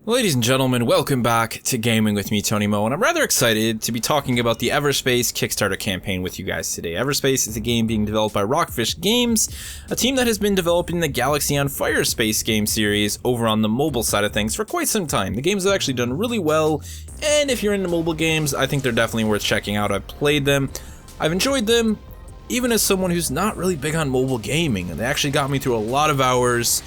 Ladies and gentlemen, welcome back to Gaming with me, Tony Mo, and I'm rather excited to be talking about the Everspace Kickstarter campaign with you guys today. Everspace is a game being developed by Rockfish Games, a team that has been developing the Galaxy on Fire space game series over on the mobile side of things for quite some time. The games have actually done really well, and if you're into mobile games, I think they're definitely worth checking out. I've played them, I've enjoyed them, even as someone who's not really big on mobile gaming, and they actually got me through a lot of hours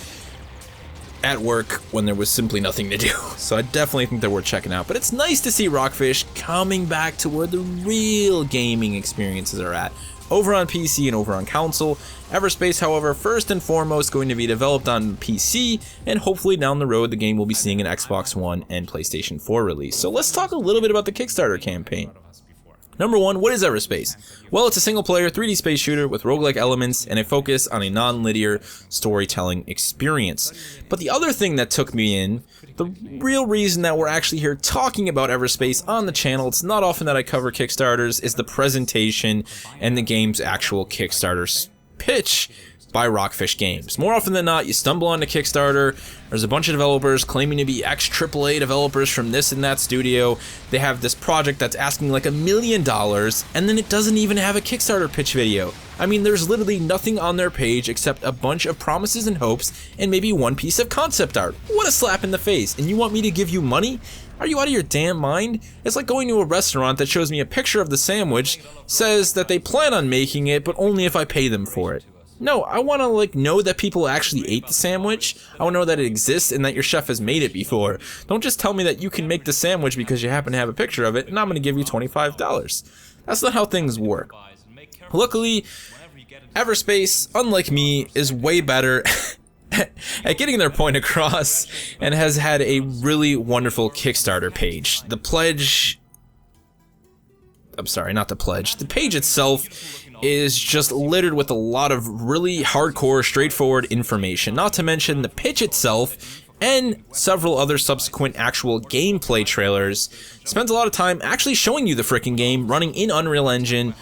at work when there was simply nothing to do. So I definitely think they're worth checking out. But it's nice to see Rockfish coming back to where the real gaming experiences are at, over on PC and over on console. Everspace, however, first and foremost going to be developed on PC, and hopefully down the road the game will be seeing an Xbox One and PlayStation 4 release. So let's talk a little bit about the Kickstarter campaign. Number one, what is Everspace? Well, it's a single-player 3D space shooter with roguelike elements and a focus on a non-linear storytelling experience. But the other thing that took me in, the real reason that we're actually here talking about Everspace on the channel, it's not often that I cover Kickstarters, is the presentation and the game's actual Kickstarter pitch by Rockfish Games. More often than not, you stumble onto Kickstarter, there's a bunch of developers claiming to be ex-AAA developers from this and that studio. They have this project that's asking like $1 million, and then it doesn't even have a Kickstarter pitch video. I mean, there's literally nothing on their page except a bunch of promises and hopes and maybe one piece of concept art. What a slap in the face. And you want me to give you money? Are you out of your damn mind? It's like going to a restaurant that shows me a picture of the sandwich, says that they plan on making it, but only if I pay them for it. No, I want to know that people actually ate the sandwich. I want to know that it exists and that your chef has made it before. Don't just tell me that you can make the sandwich because you happen to have a picture of it and I'm going to give you $25. That's not how things work. Luckily, Everspace, unlike me, is way better at getting their point across and has had a really wonderful Kickstarter page. The pledge... I'm sorry, not the pledge. The page itself is just littered with a lot of really hardcore, straightforward information, not to mention the pitch itself and several other subsequent actual gameplay trailers. Spends a lot of time actually showing you the frickin' game running in Unreal Engine.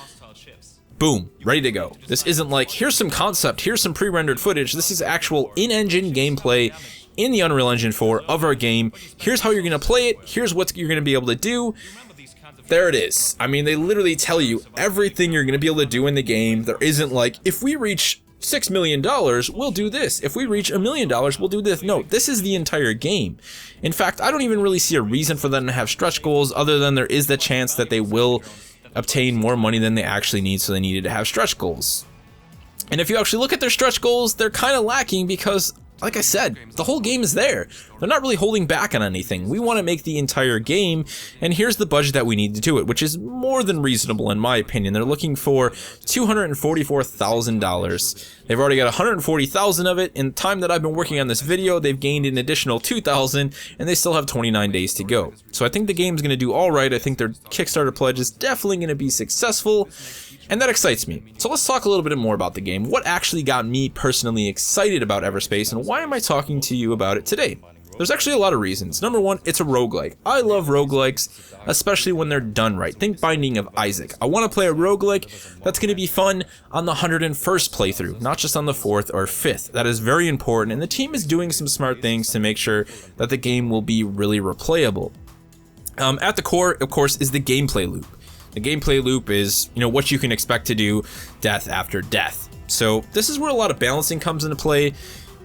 Boom, ready to go. This isn't like, here's some concept, here's some pre-rendered footage. This is actual in-engine gameplay in the Unreal Engine 4 of our game. Here's how you're gonna play it, here's what you're gonna be able to do. There it is. I mean, they literally tell you everything you're going to be able to do in the game. There isn't like, if we reach $6 million, we'll do this. If we reach $1 million, we'll do this. No, this is the entire game. In fact, I don't even really see a reason for them to have stretch goals other than there is the chance that they will obtain more money than they actually need, so they needed to have stretch goals. And if you actually look at their stretch goals, they're kind of lacking because, like I said, the whole game is there. They're not really holding back on anything. We want to make the entire game, and here's the budget that we need to do it, which is more than reasonable in my opinion. They're looking for $244,000. They've already got $140,000 of it. In the time that I've been working on this video, they've gained an additional $2,000, and they still have 29 days to go. So I think the game's going to do all right. I think their Kickstarter pledge is definitely going to be successful. And that excites me. So let's talk a little bit more about the game. What actually got me personally excited about Everspace, and why am I talking to you about it today? There's actually a lot of reasons. Number one, it's a roguelike. I love roguelikes, especially when they're done right. Think Binding of Isaac. I want to play a roguelike that's going to be fun on the 101st playthrough, not just on the 4th or 5th. That is very important, and the team is doing some smart things to make sure that the game will be really replayable. At the core, of course, is the gameplay loop. The gameplay loop is, what you can expect to do death after death. So this is where a lot of balancing comes into play,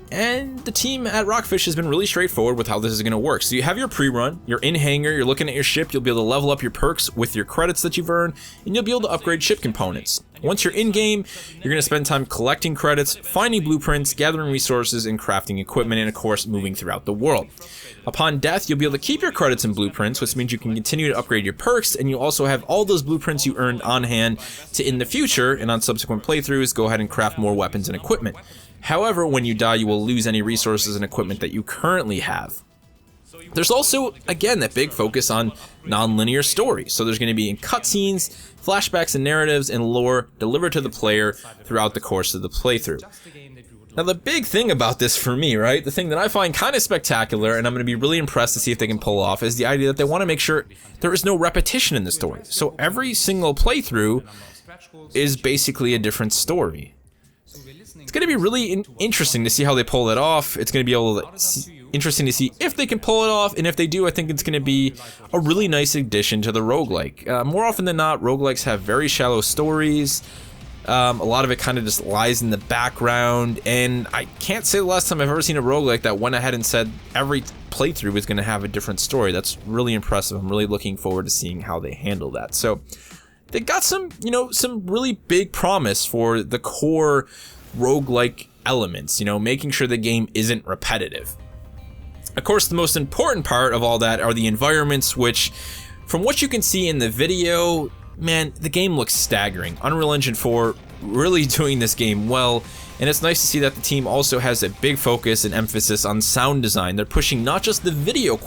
and the team at Rockfish has been really straightforward with how this is going to work. So you have your pre-run, you're in hangar, you're looking at your ship, you'll be able to level up your perks with your credits that you've earned, and you'll be able to upgrade ship components. Once you're in-game, you're going to spend time collecting credits, finding blueprints, gathering resources, and crafting equipment, and of course, moving throughout the world. Upon death, you'll be able to keep your credits and blueprints, which means you can continue to upgrade your perks, and you'll also have all those blueprints you earned on hand to, in the future, and on subsequent playthroughs, go ahead and craft more weapons and equipment. However, when you die, you will lose any resources and equipment that you currently have. There's also, again, that big focus on non-linear story. So there's going to be cutscenes, flashbacks, and narratives and lore delivered to the player throughout the course of the playthrough. Now, the big thing about this for me, right, the thing that I find kind of spectacular, and I'm going to be really impressed to see if they can pull off, is the idea that they want to make sure there is no repetition in the story. So every single playthrough is basically a different story. It's going to be really interesting to see how they pull that off. It's going to be able to interesting to see if they can pull it off, and if they do, I think it's going to be a really nice addition to the roguelike. More often than not, roguelikes have very shallow stories. A lot of it kind of just lies in the background, and I can't say the last time I've ever seen a roguelike that went ahead and said every playthrough is going to have a different story. That's really impressive. I'm really looking forward to seeing how they handle that. So they got some, some really big promise for the core roguelike elements, making sure the game isn't repetitive. Of course, the most important part of all that are the environments, which, from what you can see in the video, man, the game looks staggering. Unreal Engine 4 really doing this game well, and it's nice to see that the team also has a big focus and emphasis on sound design. They're pushing not just the visual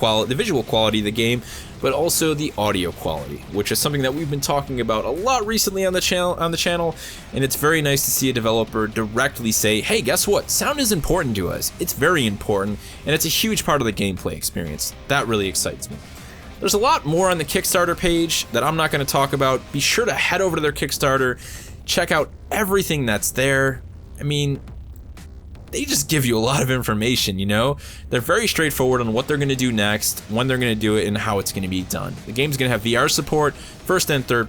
quality of the game, but also the audio quality, which is something that we've been talking about a lot recently on the channel, and it's very nice to see a developer directly say, hey, guess what? Sound is important to us. It's very important, and it's a huge part of the gameplay experience. That really excites me. There's a lot more on the Kickstarter page that I'm not going to talk about. Be sure to head over to their Kickstarter, check out everything that's there. I mean, they just give you a lot of information, They're very straightforward on what they're going to do next, when they're going to do it, and how it's going to be done. The game's going to have VR support, first and third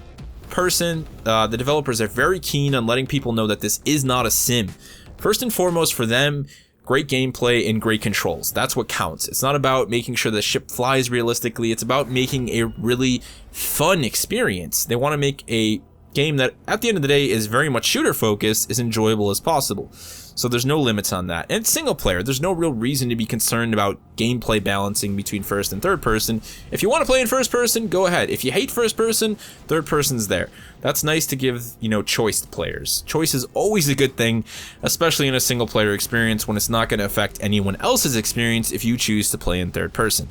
person. The developers are very keen on letting people know that this is not a sim. First and foremost for them, great gameplay and great controls. That's what counts. It's not about making sure the ship flies realistically. It's about making a really fun experience. They want to make a game that, at the end of the day, is very much shooter focused, as enjoyable as possible. So there's no limits on that. And it's single player. There's no real reason to be concerned about gameplay balancing between first and third person. If you want to play in first person, go ahead. If you hate first person, third person's there. That's nice to give, choice to players. Choice is always a good thing, especially in a single player experience when it's not going to affect anyone else's experience if you choose to play in third person.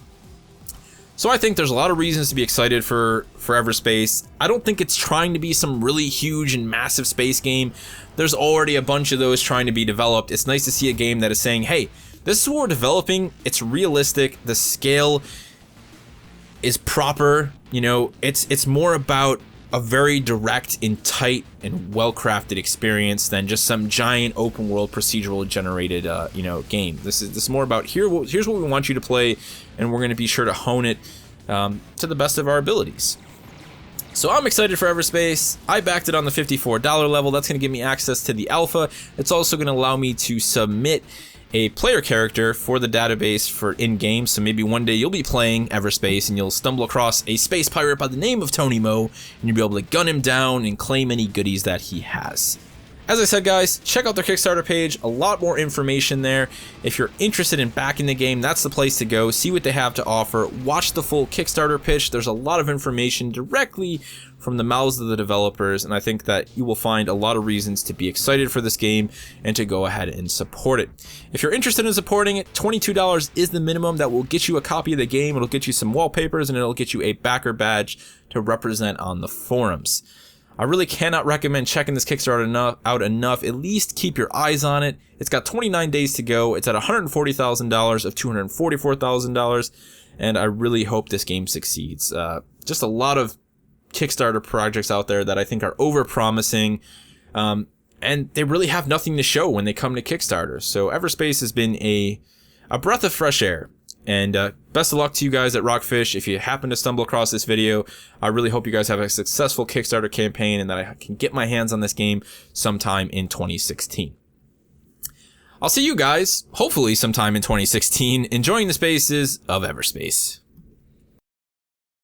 So I think there's a lot of reasons to be excited for Everspace. I don't think it's trying to be some really huge and massive space game. There's already a bunch of those trying to be developed. It's nice to see a game that is saying, hey, this is what we're developing. It's realistic. The scale is proper. It's more about a very direct and tight and well-crafted experience than just some giant open world procedural generated game. This is more about here's what we want you to play, and we're going to be sure to hone it to the best of our abilities. So I'm excited for Everspace. I backed it on the $54 level. That's going to give me access to the alpha. It's also going to allow me to submit a player character for the database for in-game, so maybe one day you'll be playing Everspace and you'll stumble across a space pirate by the name of Tony Mo, and you'll be able to gun him down and claim any goodies that he has. As I said, guys, check out their Kickstarter page. A lot more information there. If you're interested in backing the game, that's the place to go. See what they have to offer. Watch the full Kickstarter pitch. There's a lot of information directly from the mouths of the developers, and I think that you will find a lot of reasons to be excited for this game and to go ahead and support it. If you're interested in supporting it, $22 is the minimum. That will get you a copy of the game. It'll get you some wallpapers, and it'll get you a backer badge to represent on the forums. I really cannot recommend checking this Kickstarter out enough. At least keep your eyes on it. It's got 29 days to go. It's at $140,000 of $244,000, and I really hope this game succeeds. Just a lot of Kickstarter projects out there that I think are over-promising, and they really have nothing to show when they come to Kickstarter. So Everspace has been a breath of fresh air. And best of luck to you guys at Rockfish. If you happen to stumble across this video, I really hope you guys have a successful Kickstarter campaign and that I can get my hands on this game sometime in 2016. I'll see you guys, hopefully sometime in 2016, enjoying the spaces of Everspace.